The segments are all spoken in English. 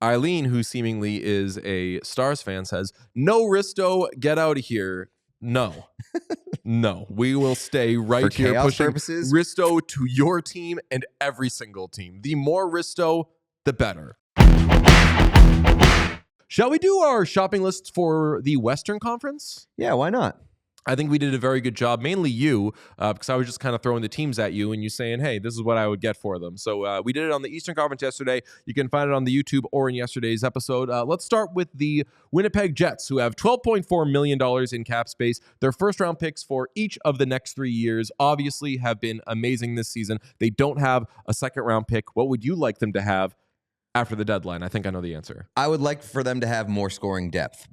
Eileen, who seemingly is a Stars fan, says, "No, Risto, get out of here." No, no, we will stay right For here chaos pushing purposes? Risto to your team and every single team. The more Risto, the better. Shall we do our shopping lists for the Western Conference? Yeah, why not? I think we did a very good job, mainly you, because I was just kind of throwing the teams at you and you saying, hey, this is what I would get for them. So we did it on the Eastern Conference yesterday. You can find it on the YouTube or in yesterday's episode. Let's start with the Winnipeg Jets, who have $12.4 million in cap space. Their first-round picks for each of the next 3 years obviously have been amazing this season. They don't have a second-round pick. What would you like them to have after the deadline? I think I know the answer. I would like for them to have more scoring depth,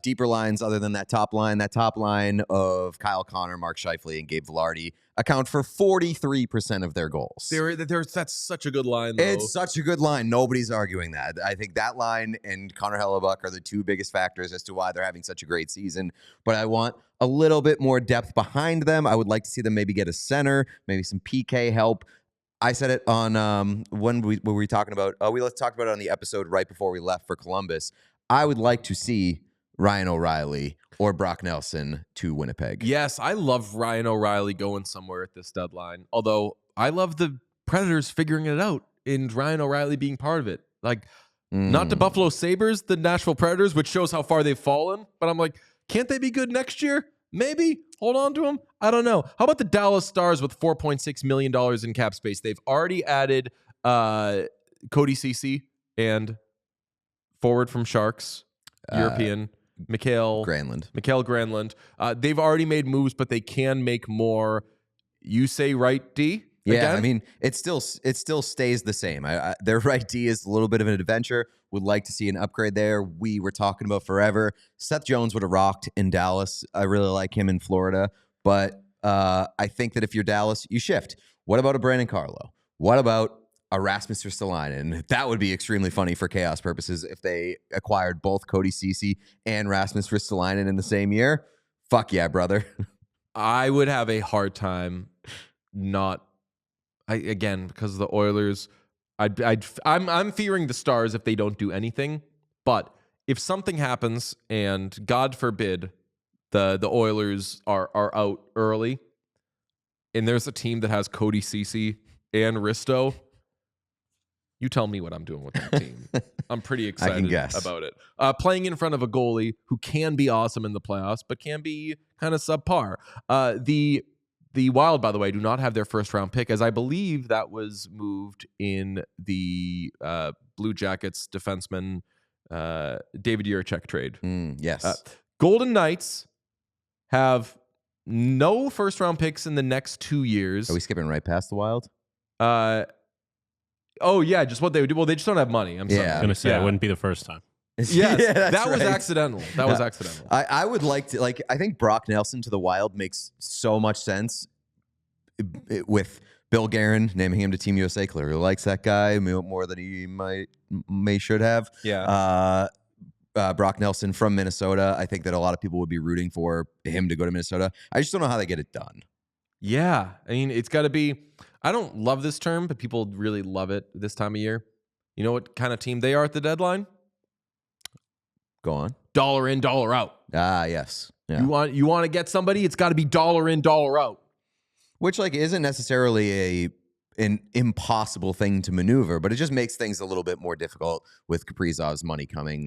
deeper lines other than that top line. That top line of Kyle Connor, Mark Scheifele, and Gabe Vilardi account for 43% of their goals. That's such a good line, though. It's such a good line. Nobody's arguing that. I think that line and Connor Hellebuck are the two biggest factors as to why they're having such a great season. But I want a little bit more depth behind them. I would like to see them maybe get a center, maybe some PK help. I said it on when we were talking about. We talked about it on the episode right before we left for Columbus. I would like to see Ryan O'Reilly or Brock Nelson to Winnipeg. Yes, I love Ryan O'Reilly going somewhere at this deadline. Although I love the Predators figuring it out and Ryan O'Reilly being part of it. Like, not the Buffalo Sabres, the Nashville Predators, which shows how far they've fallen. But I'm like, can't they be good next year? Maybe. Hold on to them. I don't know. How about the Dallas Stars with $4.6 million in cap space? They've already added Cody Ceci and forward from Sharks, European, Mikael Granlund. They've already made moves, but they can make more. You say right, D? Yeah, again? I mean, it still stays the same. Their right D is a little bit of an adventure. Would like to see an upgrade there. We were talking about forever. Seth Jones would have rocked in Dallas. I really like him in Florida. But I think that if you're Dallas, you shift. What about a Brandon Carlo? What about a Rasmus Ristolainen? That would be extremely funny for chaos purposes if they acquired both Cody Ceci and Rasmus Ristolainen in the same year. Fuck yeah, brother. I would have a hard time again, because of the Oilers, I'm fearing the Stars if they don't do anything. But if something happens and God forbid the Oilers are out early, and there's a team that has Cody Ceci and Risto, you tell me what I'm doing with that team. I'm pretty excited about it. Playing in front of a goalie who can be awesome in the playoffs, but can be kind of subpar. The Wild, by the way, do not have their first-round pick, as I believe that was moved in the Blue Jackets defenseman David Jiricek trade. Yes. Golden Knights have no first-round picks in the next 2 years. Are we skipping right past the Wild? Oh, yeah, just what they would do. Well, they just don't have money. I'm sorry. I was going to say, it wouldn't be the first time. Yes, that was accidental. That was accidental. I would like to, I think Brock Nelson to the Wild makes so much sense with Bill Guerin naming him to Team USA. Clearly likes that guy more than he should have. Yeah. Brock Nelson from Minnesota. I think that a lot of people would be rooting for him to go to Minnesota. I just don't know how they get it done. Yeah. I mean, it's got to be, I don't love this term, but people really love it this time of year. You know what kind of team they are at the deadline? Go on. Dollar in, dollar out. Yes. Yeah. You want to get somebody, it's got to be dollar in, dollar out. Which isn't necessarily an impossible thing to maneuver, but it just makes things a little bit more difficult with Kaprizov's money coming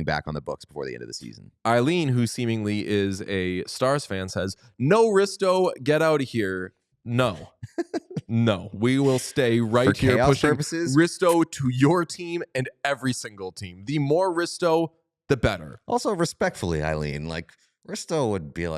back on the books before the end of the season. Eileen, who seemingly is a Stars fan, says, "No, Risto, get out of here." No, no, we will stay right here pushing purposes? Risto to your team and every single team. The more Risto, the better. Also, respectfully, Eileen, Risto would be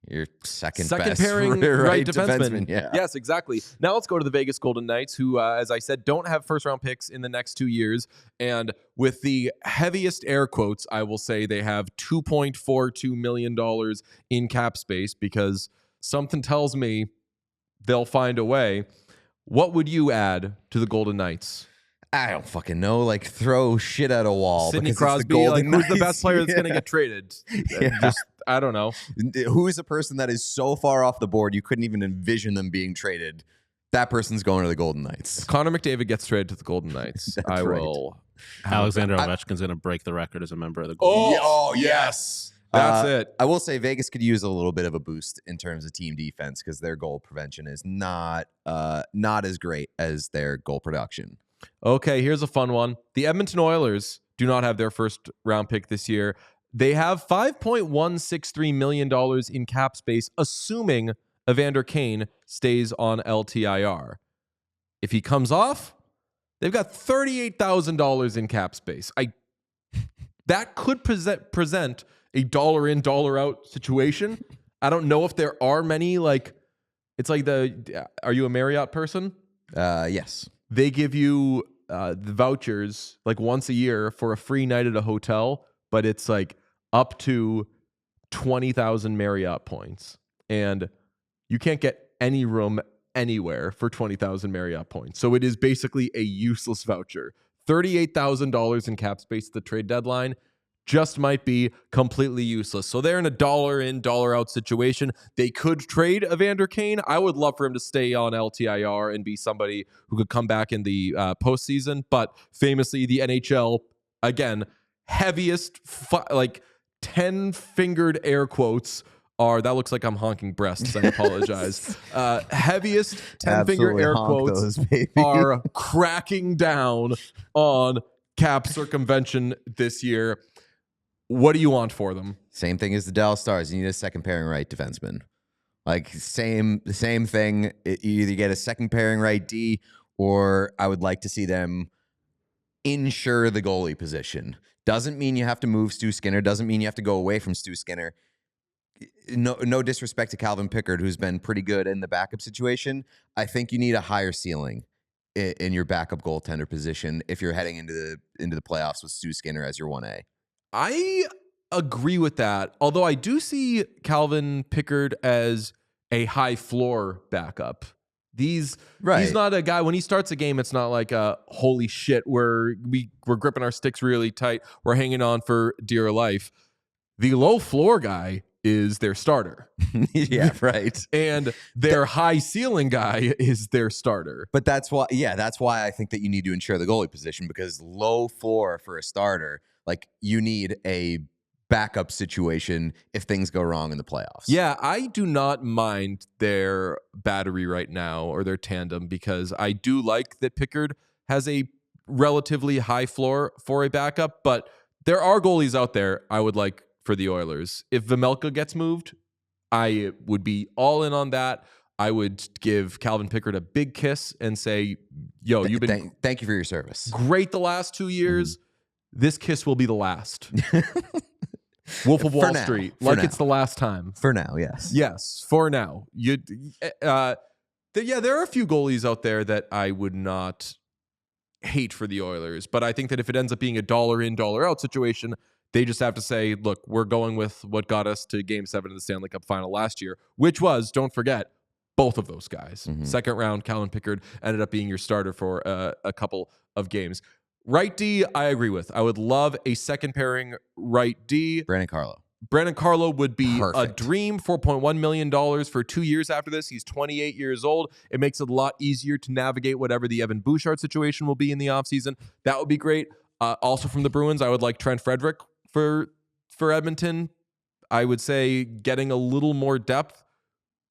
your second best pairing right defenseman. Yeah. Yes, exactly. Now let's go to the Vegas Golden Knights, who, as I said, don't have first-round picks in the next 2 years. And with the heaviest air quotes, I will say they have $2.42 million in cap space because something tells me they'll find a way. What would you add to the Golden Knights? I don't fucking know. Throw shit at a wall. Sidney Crosby, who's the best player that's going to get traded? I don't know. Who is a person that is so far off the board you couldn't even envision them being traded? That person's going to the Golden Knights. If Connor McDavid gets traded to the Golden Knights, I will Alexander Ovechkin's going to break the record as a member of the goal. Oh, yes. That's it. I will say Vegas could use a little bit of a boost in terms of team defense because their goal prevention is not as great as their goal production. Okay, here's a fun one. The Edmonton Oilers do not have their first round pick this year. They have $5.163 million in cap space, assuming Evander Kane stays on LTIR. If he comes off, they've got $38,000 in cap space. That could present a dollar in, dollar out situation. I don't know if there are many, like, it's like are you a Marriott person? Yes. They give you the vouchers like once a year for a free night at a hotel, but it's like up to 20,000 Marriott points. And you can't get any room anywhere for 20,000 Marriott points. So it is basically a useless voucher. $38,000 in cap space at the trade deadline just might be completely useless. So they're in a dollar in, dollar out situation. They could trade Evander Kane. I would love for him to stay on LTIR and be somebody who could come back in the postseason. But famously, the NHL, again, heaviest, 10-fingered air quotes are, that looks like I'm honking breasts. I apologize. Heaviest 10-finger air quotes are cracking down on cap circumvention this year. What do you want for them? Same thing as the Dallas Stars. You need a second pairing right defenseman. Like the same thing. You either get a second pairing right D, or I would like to see them insure the goalie position. Doesn't mean you have to move Stu Skinner. Doesn't mean you have to go away from Stu Skinner. No disrespect to Calvin Pickard, who's been pretty good in the backup situation. I think you need a higher ceiling in your backup goaltender position if you're heading into the playoffs with Stu Skinner as your 1A. I agree with that, although I do see Calvin Pickard as a high floor backup. He's not a guy, when he starts a game, it's not like a holy shit, we're gripping our sticks really tight, we're hanging on for dear life. The low floor guy is their starter. Yeah, right. And their high ceiling guy is their starter. But that's why I think that you need to ensure the goalie position, because low floor for a starter, like, you need a backup situation if things go wrong in the playoffs. Yeah, I do not mind their battery right now, or their tandem, because I do like that Pickard has a relatively high floor for a backup, but there are goalies out there I would like for the Oilers. If Vejmelka gets moved, I would be all in on that. I would give Calvin Pickard a big kiss and say, yo, you've been thank you for your service. Great the last 2 years. Mm-hmm. This kiss will be the last. Wolf of Wall Street. It's the last time. For now, yes. Yes, for now. There are a few goalies out there that I would not hate for the Oilers, but I think that if it ends up being a dollar in, dollar out situation, they just have to say, look, we're going with what got us to Game 7 of the Stanley Cup Final last year, which was, don't forget, both of those guys. Mm-hmm. Second round, Calvin Pickard ended up being your starter for a couple of games. Right D, I agree with. I would love a second pairing right D. Brandon Carlo would be perfect. A dream. $4.1 million for 2 years after this. He's 28 years old. It makes it a lot easier to navigate whatever the Evan Bouchard situation will be in the offseason. That would be great. Also from the Bruins, I would like Trent Frederick for Edmonton. I would say getting a little more depth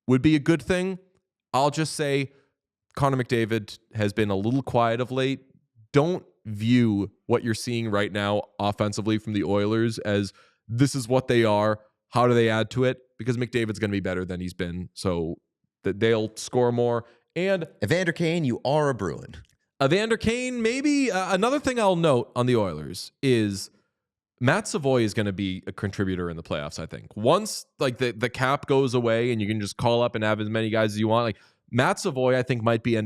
would be a good thing. I'll just say Connor McDavid has been a little quiet of late. Don't view what you're seeing right now offensively from the Oilers as this is what they are. How do they add to it? Because McDavid's going to be better than he's been, so that they'll score more. And Evander Kane, you are a Bruin. Evander Kane, maybe. Another thing I'll note on the Oilers is Matt Savoy is going to be a contributor in the playoffs, I think. Once like the cap goes away and you can just call up and have as many guys as you want, like Matt Savoy, I think might be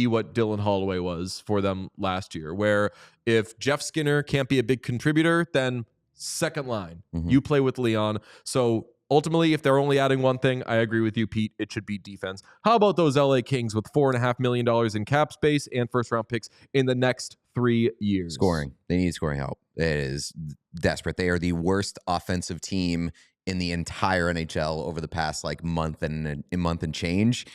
what Dylan Holloway was for them last year, where if Jeff Skinner can't be a big contributor, then second line, you play with Leon. So ultimately, if they're only adding one thing, I agree with you, Pete, it should be defense. How about those LA Kings with $4.5 million in cap space and first round picks in the next 3 years? Scoring. They need scoring help. It is desperate. They are the worst offensive team in the entire NHL over the past month and change.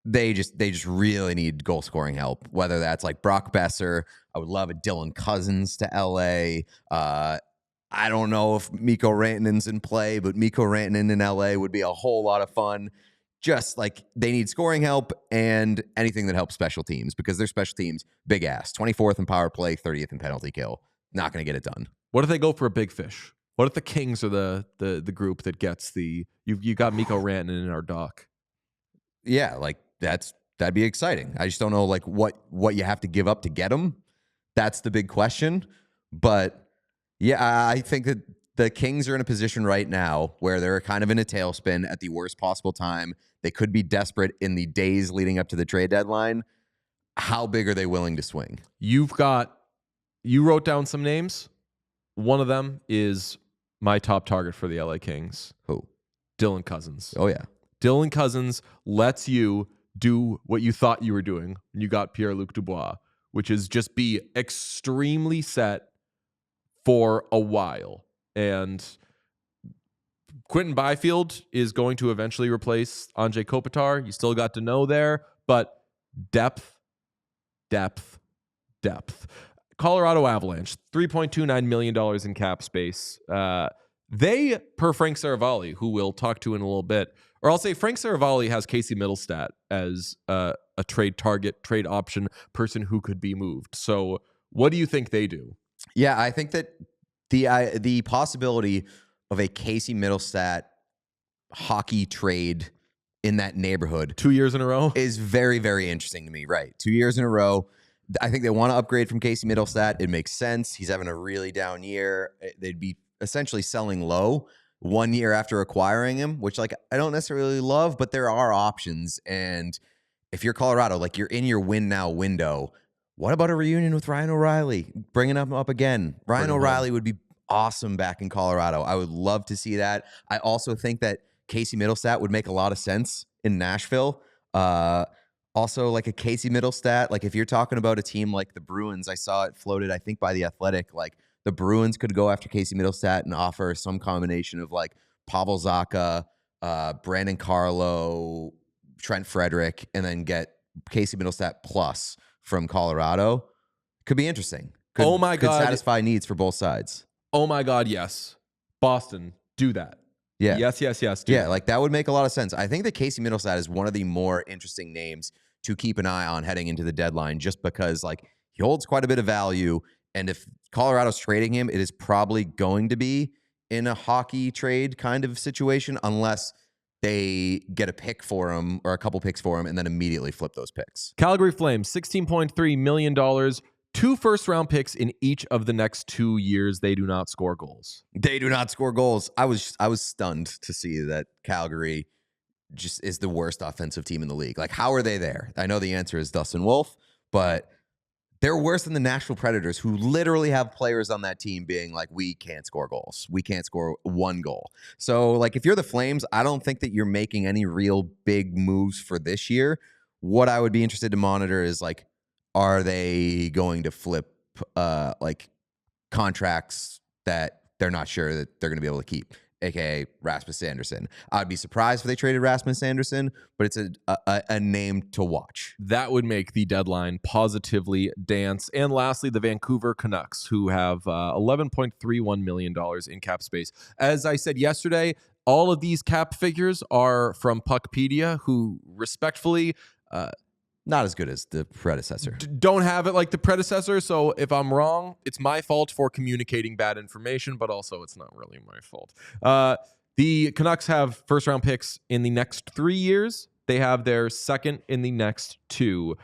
they just really need goal scoring help. Whether that's like Brock Besser, I would love a Dylan Cousins to LA. I don't know if Mikko Rantanen's in play, but Mikko Rantanen in LA would be a whole lot of fun. Just like they need scoring help and anything that helps special teams, because their special teams, big ass. 24th in power play, 30th in penalty kill. Not going to get it done. What if they go for a big fish? What if the Kings are the group that gets the you got Mikko Rantanen in our dock? Yeah, like that'd be exciting. I just don't know like what you have to give up to get them. That's the big question. But yeah, I think that the Kings are in a position right now where they're kind of in a tailspin at the worst possible time. They could be desperate in the days leading up to the trade deadline. How big are they willing to swing? You wrote down some names. One of them is my top target for the LA Kings. Who? Dylan Cousins. Oh, yeah. Dylan Cousins lets you do what you thought you were doing when you got Pierre-Luc Dubois, which is just be extremely set for a while. And Quentin Byfield is going to eventually replace Andrei Kopitar. You still got to know there, but depth. Colorado Avalanche, $3.29 million in cap space. They, per Frank Saravalli, who we'll talk to in a little bit, or I'll say Frank Saravalli has Casey Middlestat as a trade target, trade option person who could be moved. So what do you think they do? Yeah, I think that the possibility of a Casey Middlestat hockey trade in that neighborhood 2 years in a row is very, very interesting to me. Right. 2 years in a row. I think they want to upgrade from Casey Middlestat. It makes sense. He's having a really down year. They'd be essentially selling low 1 year after acquiring him, which like I don't necessarily love, but there are options. And if you're Colorado, like you're in your win now window, what about a reunion with Ryan O'Reilly? Bringing him up again. Ryan O'Reilly would be awesome back in Colorado. I would love to see that. I also think that Casey Middlestat would make a lot of sense in Nashville. Also, like a Casey Middlestat, like if you're talking about a team like the Bruins, I saw it floated, I think, by The Athletic, like the Bruins could go after Casey Middlestat and offer some combination of like Pavel Zacha, Brandon Carlo, Trent Frederick, and then get Casey Middlestat plus from Colorado. Could be interesting. Oh my God. Could satisfy needs for both sides. Oh my God, yes. Boston, do that. Yeah. Yes. Do Yeah, that. like that would make a lot of sense. I think that Casey Middlestat is one of the more interesting names to keep an eye on heading into the deadline, just because like he holds quite a bit of value. And if Colorado's trading him, it is probably going to be in a hockey trade kind of situation, unless they get a pick for him or a couple picks for him and then immediately flip those picks. Calgary Flames, $16.3 million, 2 first-round picks in each of the next 2 years. They do not score goals. They do not score goals. I was stunned to see that Calgary just is the worst offensive team in the league. Like, how are they there? I know the answer is Dustin Wolf, but they're worse than the Nashville Predators, who literally have players on that team being like, we can't score goals. We can't score one goal. So, like, if you're the Flames, I don't think that you're making any real big moves for this year. What I would be interested to monitor is, like, are they going to flip, like, contracts that they're not sure that they're going to be able to keep, aka Rasmus Anderson? I'd be surprised if they traded Rasmus Anderson, but it's a name to watch. That would make the deadline positively dance. And lastly, the Vancouver Canucks, who have $11.31 million in cap space. As I said yesterday, all of these cap figures are from Puckpedia, who respectfully not as good as the predecessor. Don't have it like the predecessor. So if I'm wrong, it's my fault for communicating bad information, but also it's not really my fault. The Canucks have first-round picks in the next 3 years. They have their second in the next 2.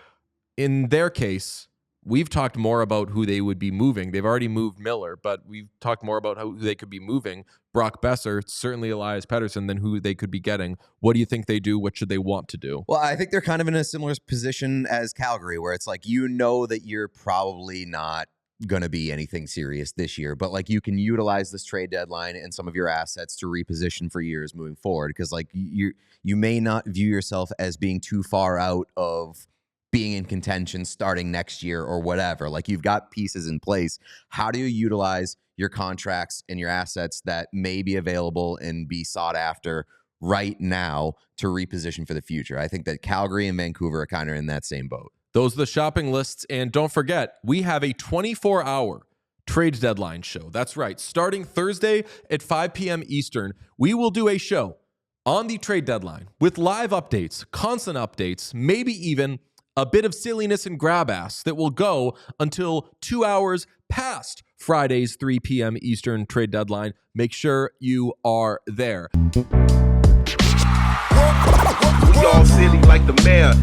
In their case, we've talked more about who they would be moving. They've already moved Miller, but we've talked more about who they could be moving. Brock Besser, certainly Elias Pettersson, than who they could be getting. What do you think they do? What should they want to do? Well, I think they're kind of in a similar position as Calgary, where it's like, you know that you're probably not going to be anything serious this year, but like you can utilize this trade deadline and some of your assets to reposition for years moving forward, because like you may not view yourself as being too far out of being in contention starting next year or whatever. Like, you've got pieces in place. How do you utilize your contracts and your assets that may be available and be sought after right now to reposition for the future. I think that Calgary and Vancouver are kind of in that same boat. Those are the shopping lists. And don't forget, we have a 24-hour trade deadline show. That's right. Starting Thursday at 5 p.m. Eastern, we will do a show on the trade deadline with live updates, constant updates, maybe even a bit of silliness and grab ass that will go until 2 hours past Friday's 3 p.m. Eastern trade deadline. Make sure you are there. We all silly like the mayor.